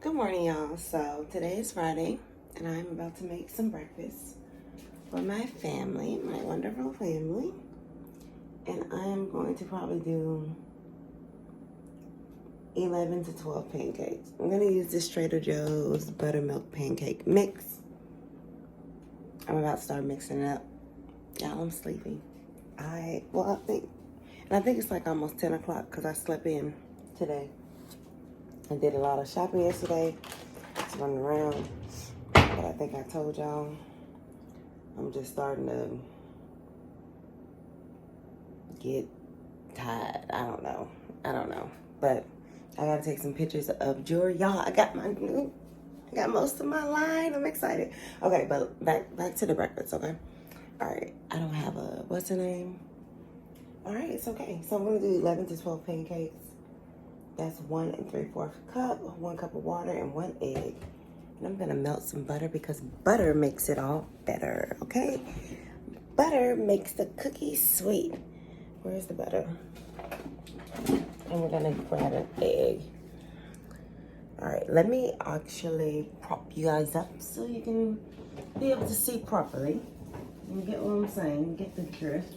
Good morning, y'all. So today is Friday, and I'm about to make some breakfast for my family, my wonderful family. And I am going to probably do 11 to 12 pancakes. I'm going to use this Trader Joe's buttermilk pancake mix. I'm about to start mixing it up. Y'all, I'm sleepy. I think it's like almost 10 o'clock because I slept in today. I did a lot of shopping yesterday. Just running around. But I think I told y'all I'm just starting to get tired. I don't know. But I gotta take some pictures of jewelry. Y'all, I got most of my line. I'm excited. Okay, but back to the breakfast, okay? All right, I don't have what's the name? All right, it's okay. So I'm gonna do 11 to 12 pancakes. That's 1 3/4 cup, 1 cup of water, and 1 egg. And I'm gonna melt some butter because butter makes it all better, okay? Butter makes the cookies sweet. Where's the butter? And we're gonna grab an egg. All right, let me actually prop you guys up so you can be able to see properly. You get what I'm saying, get the drift.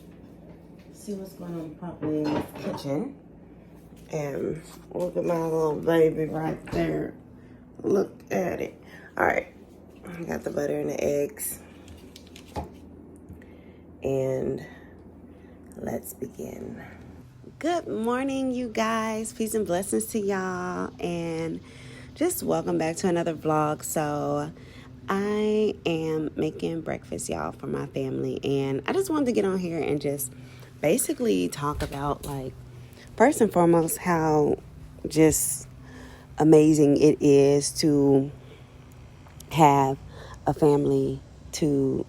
See what's going on properly in this kitchen. And look at my little baby right there. Look at it. All right, I got the butter and the eggs. And let's begin. Good morning, you guys. Peace and blessings to y'all. And just welcome back to another vlog. So I am making breakfast, y'all, for my family. And I just wanted to get on here and just basically talk about, like, first and foremost, how just amazing it is to have a family to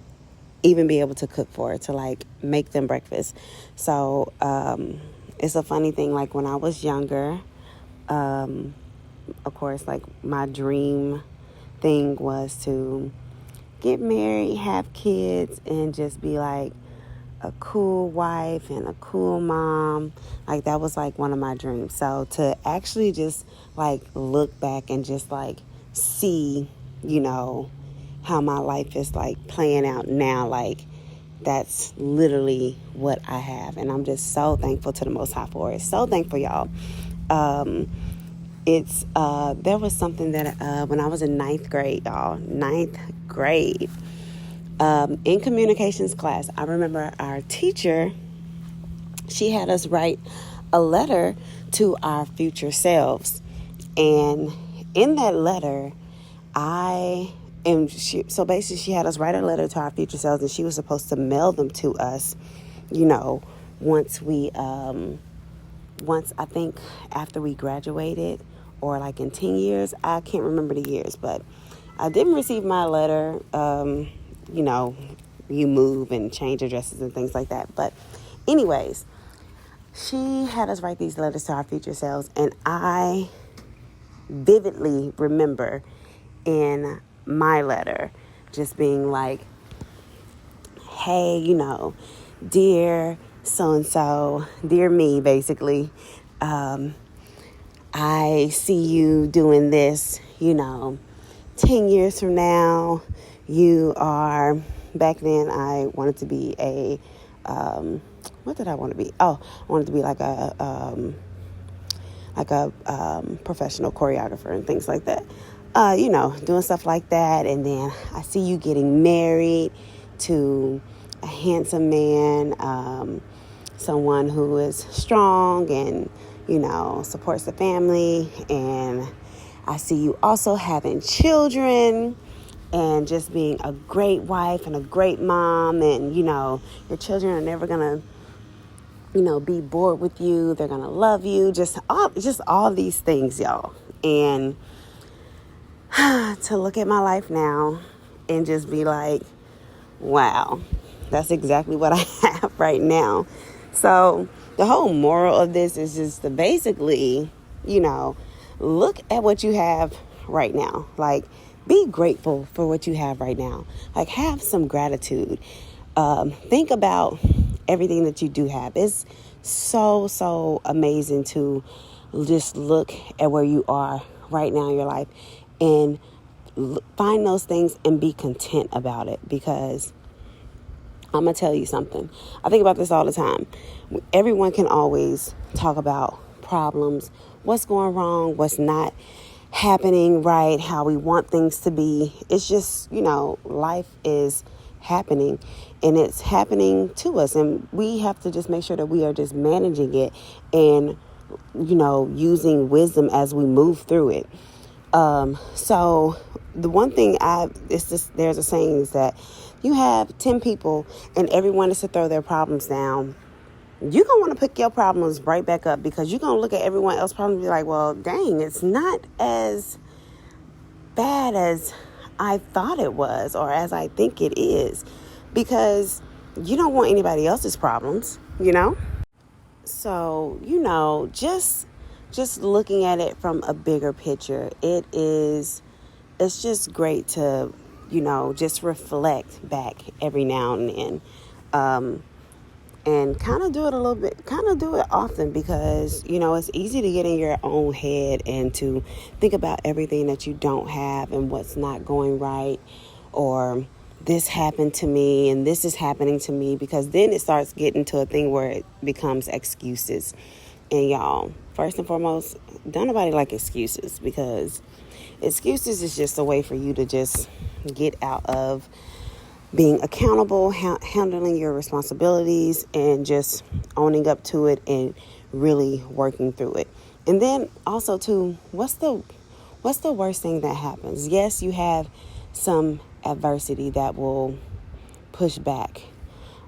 even be able to cook for, to like make them breakfast. So it's a funny thing, like when I was younger, of course, like my dream thing was to get married, have kids, and just be like a cool wife and a cool mom. Like that was like one of my dreams. So to actually just like look back and just like see, you know, how my life is like playing out now, like that's literally what I have. And I'm just so thankful to the Most High for it. So thankful, y'all. There was something that when I was in ninth grade, in communications class, I remember our teacher, she had us write a letter to our future selves. And in that letter, so basically she had us write a letter to our future selves, and she was supposed to mail them to us, you know, once I think after we graduated, or like in 10 years, I can't remember the years, but I didn't receive my letter. You know, you move and change addresses and things like that. But anyways, she had us write these letters to our future selves. And I vividly remember in my letter just being like, hey, you know, dear so-and-so, dear me, basically, I see you doing this, you know, 10 years from now. You are, back then I wanted to be what did I want to be? Oh, I wanted to be like a professional choreographer and things like that. You know, doing stuff like that. And then I see you getting married to a handsome man, someone who is strong and, you know, supports the family. And I see you also having children and just being a great wife and a great mom. And, you know, your children are never going to, you know, be bored with you. They're going to love you. Just all these things, y'all. And to look at my life now and just be like, wow, that's exactly what I have right now. So the whole moral of this is just to basically, you know, look at what you have right now. Like, be grateful for what you have right now. Like, have some gratitude. Think about everything that you do have. It's so amazing to just look at where you are right now in your life and find those things and be content about it. Because I'm going to tell you something. I think about this all the time. Everyone can always talk about problems, what's going wrong, what's not happening right, how we want things to be. It's just, life is happening, and it's happening to us, and we have to just make sure that we are just managing it and, using wisdom as we move through it. So the one thing there's a saying is that you have 10 people and everyone is to throw their problems down. You're going to want to pick your problems right back up, because you're going to look at everyone else's problems and be like, well, dang, it's not as bad as I thought it was, or as I think it is, because you don't want anybody else's problems, So, just looking at it from a bigger picture, it's just great to, just reflect back every now and then. And kind of do it often, because, it's easy to get in your own head and to think about everything that you don't have and what's not going right, or this happened to me and this is happening to me, because then it starts getting to a thing where it becomes excuses. And y'all, first and foremost, don't nobody like excuses, because excuses is just a way for you to just get out of being accountable, handling your responsibilities, and just owning up to it and really working through it. And then also too, what's the worst thing that happens? Yes, you have some adversity that will push back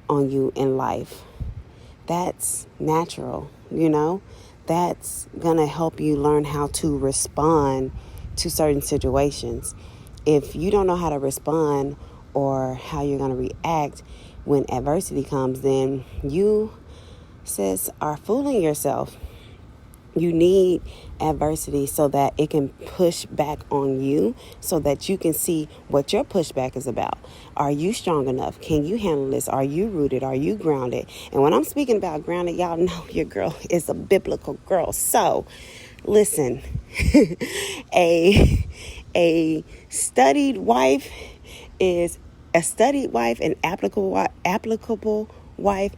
on you in life. That's natural, That's gonna help you learn how to respond to certain situations. If you don't know how to respond or how you're going to react when adversity comes, then you, sis, are fooling yourself. You need adversity so that it can push back on you, so that you can see what your pushback is about. Are you strong enough? Can you handle this? Are you rooted? Are you grounded? And when I'm speaking about grounded, y'all know your girl is a biblical girl. So listen, a studied wife is a studied wife, an applicable wife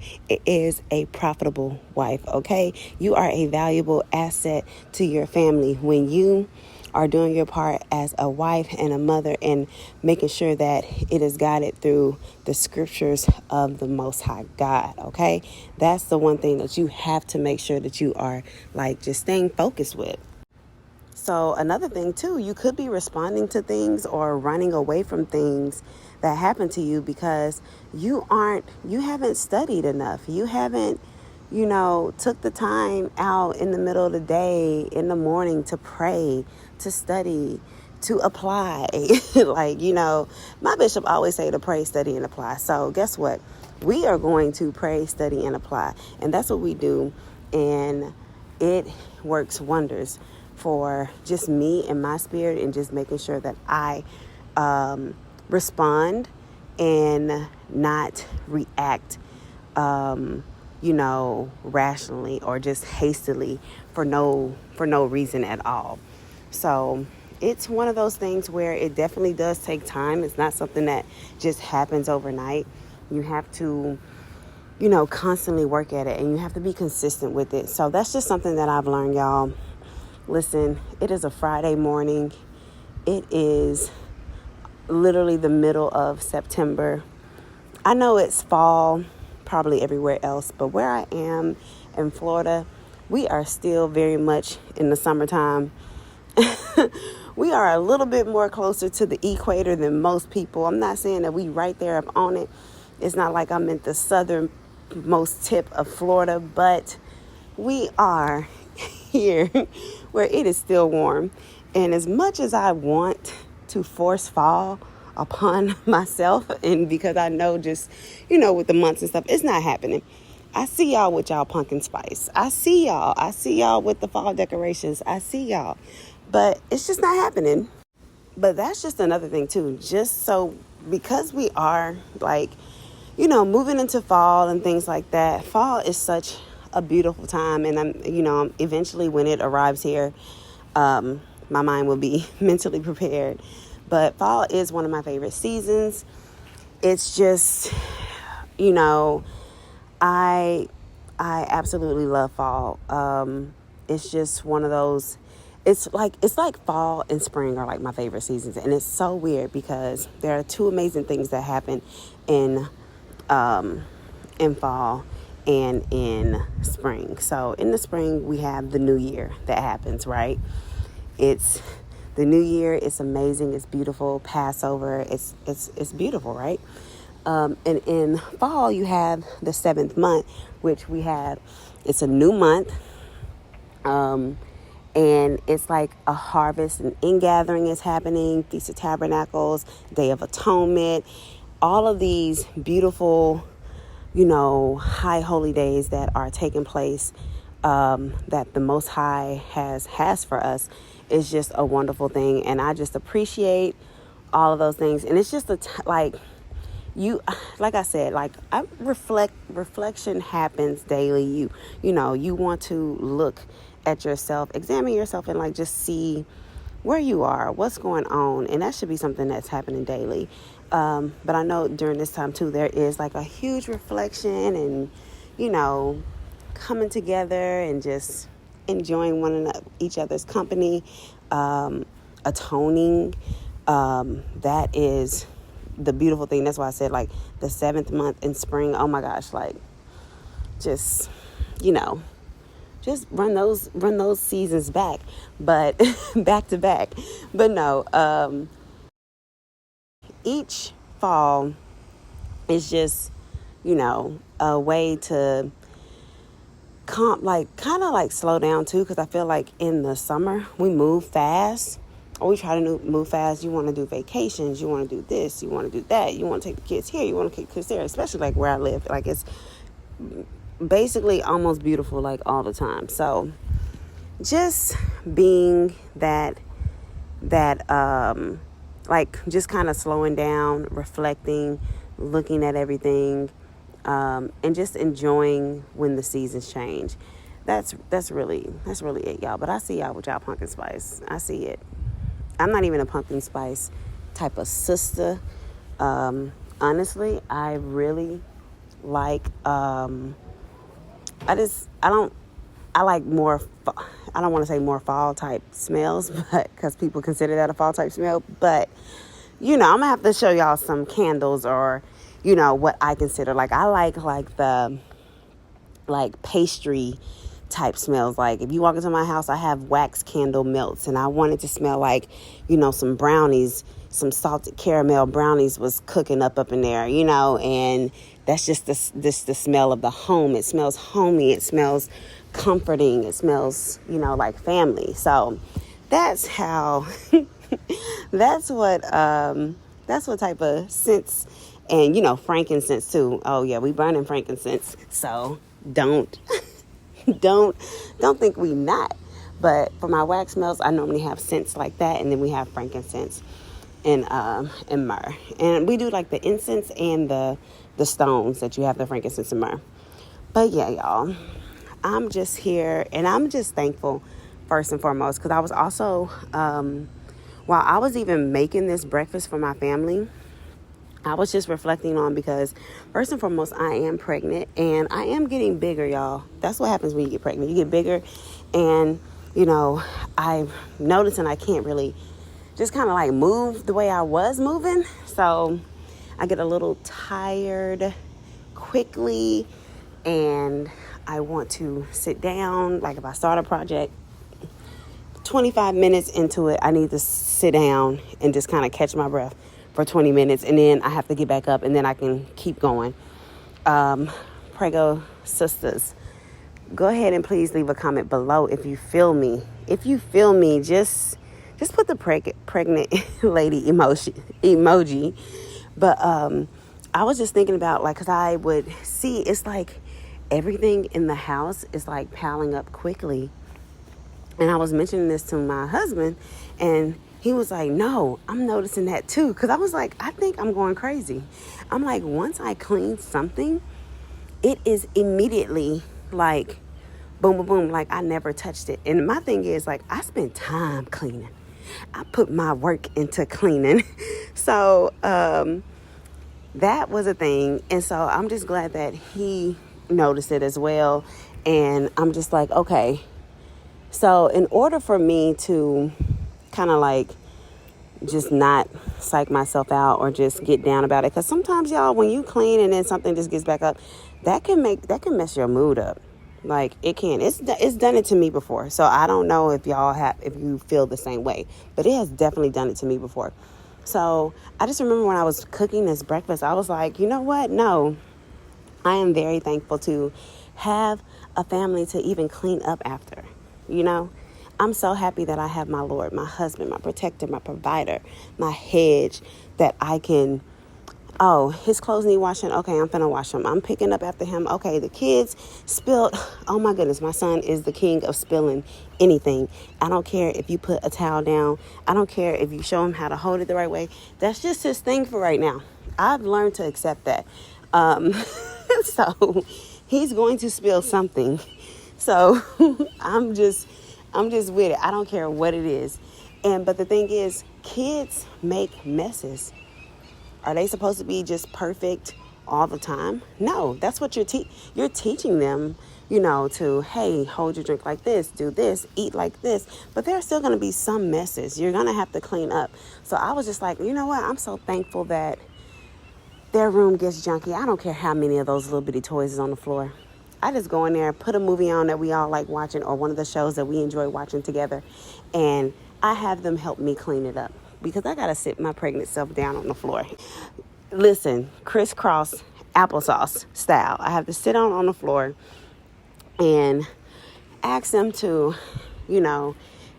is a profitable wife, okay? You are a valuable asset to your family when you are doing your part as a wife and a mother, and making sure that it is guided through the scriptures of the Most High God, okay? That's the one thing that you have to make sure that you are just staying focused with. So another thing too, you could be responding to things or running away from things that happen to you because you haven't studied enough. You haven't, took the time out in the middle of the day, in the morning, to pray, to study, to apply. My bishop always say to pray, study, and apply. So guess what? We are going to pray, study, and apply. And that's what we do. And it works wonders for just me and my spirit, and just making sure that I respond and not react, rationally or just hastily for no reason at all. So it's one of those things where it definitely does take time. It's not something that just happens overnight. You have to, constantly work at it, and you have to be consistent with it. So that's just something that I've learned, y'all. Listen, it is a Friday morning. It is literally the middle of September. I know it's fall probably everywhere else, but where I am in Florida, we are still very much in the summertime. We are a little bit more closer to the equator than most people. I'm not saying that we right there up on it. It's not like I'm at the southernmost tip of Florida, but we are here where it is still warm. And as much as I want to force fall upon myself, and because I know just, with the months and stuff, it's not happening. I see y'all with y'all pumpkin spice. I see y'all with the fall decorations. I see y'all, but it's just not happening. But that's just another thing too. Just so, because we are moving into fall and things like that, fall is such a beautiful time. And I'm eventually when it arrives here, my my mind will be mentally prepared. But fall is one of my favorite seasons. It's just, you know, I absolutely love fall. It's just one of those. It's like fall and spring are like my favorite seasons, and it's so weird because there are two amazing things that happen in fall and in spring. So in the spring we have the new year that happens, right? It's the new year. It's amazing. It's beautiful. Passover. It's beautiful, right? And in fall you have the 7th month, which we have. It's a new month. And it's like a harvest and ingathering is happening. Feast of Tabernacles, Day of Atonement, all of these beautiful, high holy days that are taking place, that the Most High has for us is just a wonderful thing. And I just appreciate all of those things. And it's just like I said, reflection happens daily. You want to look at yourself, examine yourself, and just see where you are, what's going on. And that should be something that's happening daily. But I know during this time too, there is a huge reflection and, coming together and just enjoying each other's company, atoning. That is the beautiful thing. That's why I said the 7th month in spring. Oh my gosh, just run those seasons back, but back to back. But no, each fall is just, a way to slow down too. Cause I feel like in the summer we move fast, or we try to move fast. You want to do vacations. You want to do this. You want to do that. You want to take the kids here. You want to take the kids there, especially where I live. It's basically almost beautiful all the time. So just being that just kind of slowing down, reflecting, looking at everything, and just enjoying when the seasons change. That's really it, y'all. But I see y'all with y'all pumpkin spice. I see it. I'm not even a pumpkin spice type of sister. Honestly, I really like I like more, I don't want to say more fall type smells, but because people consider that a fall type smell. But, I'm going to have to show y'all some candles or, what I consider. I like the pastry type smells. If you walk into my house, I have wax candle melts, and I want it to smell some brownies, some salted caramel brownies was cooking up in there, and that's just the smell of the home. It smells homey. It smells comforting. It smells, like family. So that's how, that's what type of scents, and, frankincense too. Oh yeah, we burn in frankincense. So don't think we not. But for my wax smells, I normally have scents like that. And then we have frankincense and myrrh. And we do the incense and the stones that you have, the frankincense and myrrh. But yeah, y'all, I'm just here and I'm just thankful first and foremost, because I was also, while I was even making this breakfast for my family, I was just reflecting on, because first and foremost, I am pregnant and I am getting bigger, y'all. That's what happens when you get pregnant. You get bigger, and, I noticed and I can't really just kind of move the way I was moving. So I get a little tired quickly, and I want to sit down. If I start a project, 25 minutes into it, I need to sit down and just kind of catch my breath for 20 minutes. And then I have to get back up, and then I can keep going. Prego sisters, go ahead and please leave a comment below if you feel me. If you feel me, just put the pregnant lady emoji. But I was just thinking about, because I would see, it's everything in the house is piling up quickly. And I was mentioning this to my husband, and he was like, no, I'm noticing that too. Because I was like, I think I'm going crazy. I'm like, once I clean something, it is immediately boom, boom, boom, I never touched it. And my thing is, I spend time cleaning. I put my work into cleaning. So that was a thing. And so I'm just glad that he noticed it as well. And I'm just like, okay. So in order for me to kind of like just not psych myself out or just get down about it, because sometimes, y'all, when you clean and then something just gets back up, that can mess your mood up. Like, it can. It's done it to me before. So I don't know if if you feel the same way, but it has definitely done it to me before. So I just remember when I was cooking this breakfast, I was like, you know what? No, I am very thankful to have a family to even clean up after, you know? I'm so happy that I have my Lord, my husband, my protector, my provider, my hedge, that I can, oh, his clothes need washing. Okay, I'm finna wash them. I'm picking up after him. Okay, the kids spilled. Oh my goodness, my son is the king of spilling anything. I don't care if you put a towel down. I don't care if you show him how to hold it the right way. That's just his thing for right now. I've learned to accept that. So he's going to spill something. So I'm just with it. I don't care what it is. But the thing is, kids make messes. Are they supposed to be just perfect all the time? No, that's what you're teaching them, to, hey, hold your drink like this, do this, eat like this. But there are still going to be some messes. You're going to have to clean up. So I was just like, you know what? I'm so thankful that their room gets junky. I don't care how many of those little bitty toys is on the floor. I just go in there, put a movie on that we all like watching, or one of the shows that we enjoy watching together, and I have them help me clean it up, because I got to sit my pregnant self down on the floor. Listen, crisscross applesauce style. I have to sit on the floor and ask them to,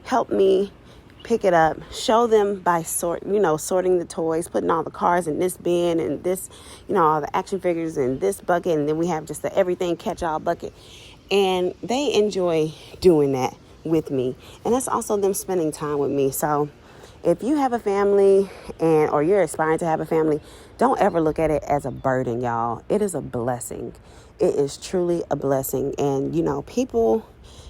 help me pick it up, show them by sorting the toys, putting all the cars in this bin and this, all the action figures in this bucket. And then we have just the everything catch-all bucket. And they enjoy doing that with me. And that's also them spending time with me. So if you have a family or you're aspiring to have a family, don't ever look at it as a burden, y'all. It is a blessing. It is truly a blessing. And, people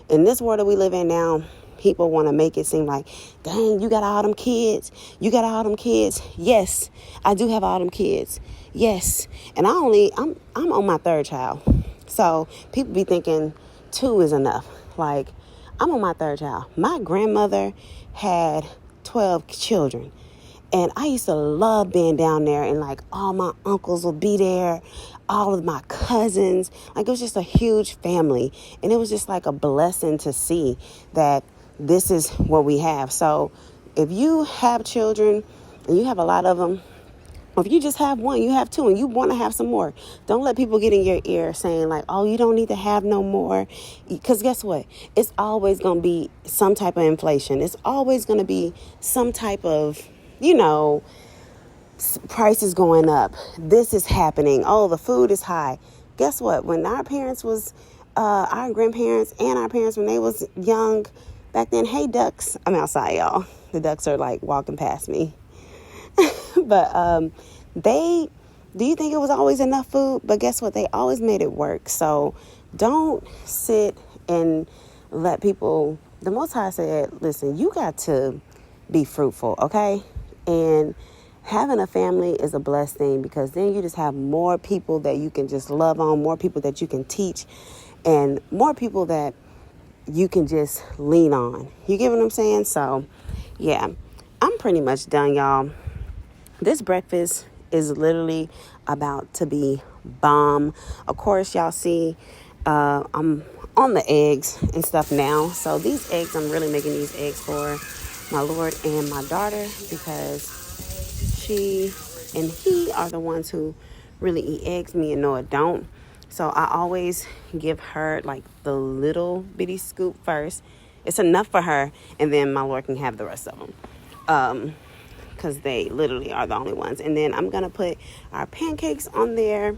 in this world that we live in now, people want to make it seem like, dang, you got all them kids. You got all them kids. Yes, I do have all them kids. Yes. And I'm on my third child. So people be thinking 2 is enough. Like, I'm on my third child. My grandmother had 12 children. And I used to love being down there, and like all my uncles would be there, all of my cousins. Like, it was just a huge family. And it was just like a blessing to see that this is what we have. So if you have children and you have a lot of them, or if you just have one, you have 2, and you want to have some more, don't let people get in your ear saying like, oh, you don't need to have no more. Because guess what? It's always going to be some type of inflation. It's always going to be some type of, prices going up. This is happening. Oh, the food is high. Guess what? When our parents was, our grandparents and our parents, when they was young back then, hey, ducks, I'm outside, y'all. The ducks are like walking past me. But do you think it was always enough food? But guess what? They always made it work. So don't sit and let people, the Most High said, listen, you got to be fruitful, okay? And having a family is a blessed thing, because then you just have more people that you can just love on, more people that you can teach, and more people that you can just lean on. You get what I'm saying? So, yeah, I'm pretty much done, y'all. This breakfast is literally about to be bomb. Of course, y'all see I'm on the eggs and stuff now. So these eggs, I'm really making these eggs for my Lord and my daughter, because she and he are the ones who really eat eggs. Me and Noah don't. So I always give her like the little bitty scoop first. It's enough for her, and then my Lord can have the rest of them. Because they literally are the only ones. And then I'm going to put our pancakes on there.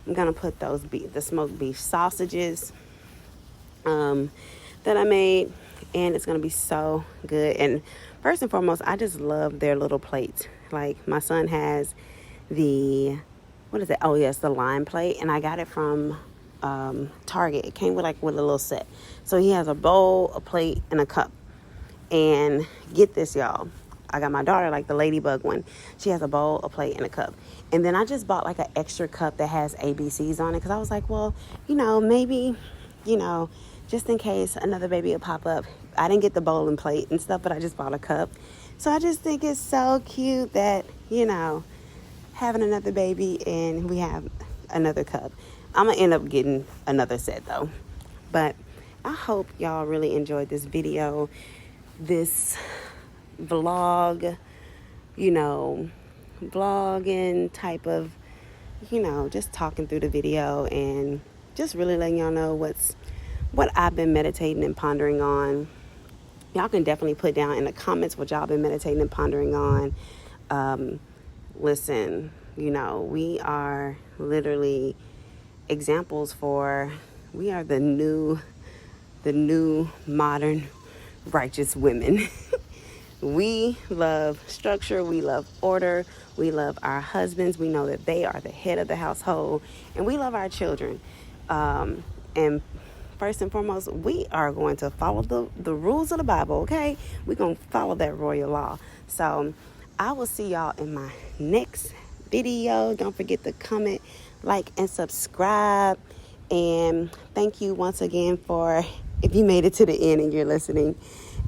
I'm going to put the smoked beef sausages that I made. And it's going to be so good. And first and foremost, I just love their little plates. Like, my son has the, what is it? Oh, yes, the lime plate. And I got it from Target. It came with a little set. So he has a bowl, a plate, and a cup. And get this, y'all. I got my daughter like the ladybug one. She has a bowl, a plate, and a cup. And then I just bought like an extra cup that has ABCs on it because I was like, well, maybe, just in case another baby will pop up. I didn't get the bowl and plate and stuff, but I just bought a cup. So I just think it's so cute that, having another baby and we have another cup. I'm going to end up getting another set though. But I hope y'all really enjoyed this video, this vlog, vlogging type of, just talking through the video and just really letting y'all know what I've been meditating and pondering on. Y'all can definitely put down in the comments what y'all been meditating and pondering on. Listen, we are literally examples we are the new modern righteous women. We love structure. We love order. We love our husbands. We know that they are the head of the household. And we love our children. And first and foremost, we are going to follow the rules of the Bible, okay? We're going to follow that royal law. So I will see y'all in my next video. Don't forget to comment, like, and subscribe. And thank you once again if you made it to the end and you're listening.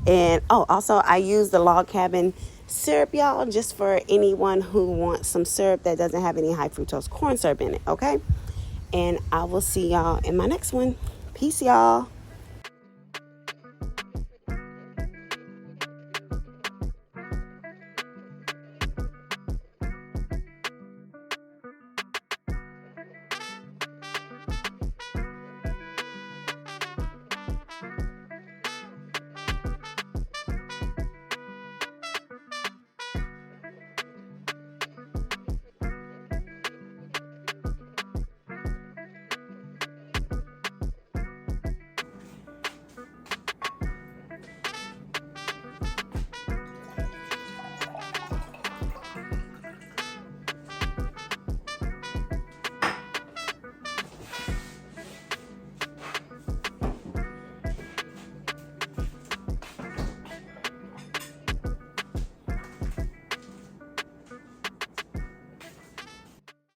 And also I use the log cabin syrup, y'all, just for anyone who wants some syrup that doesn't have any high fructose corn syrup in it, okay? And I will see y'all in my next one. Peace, y'all.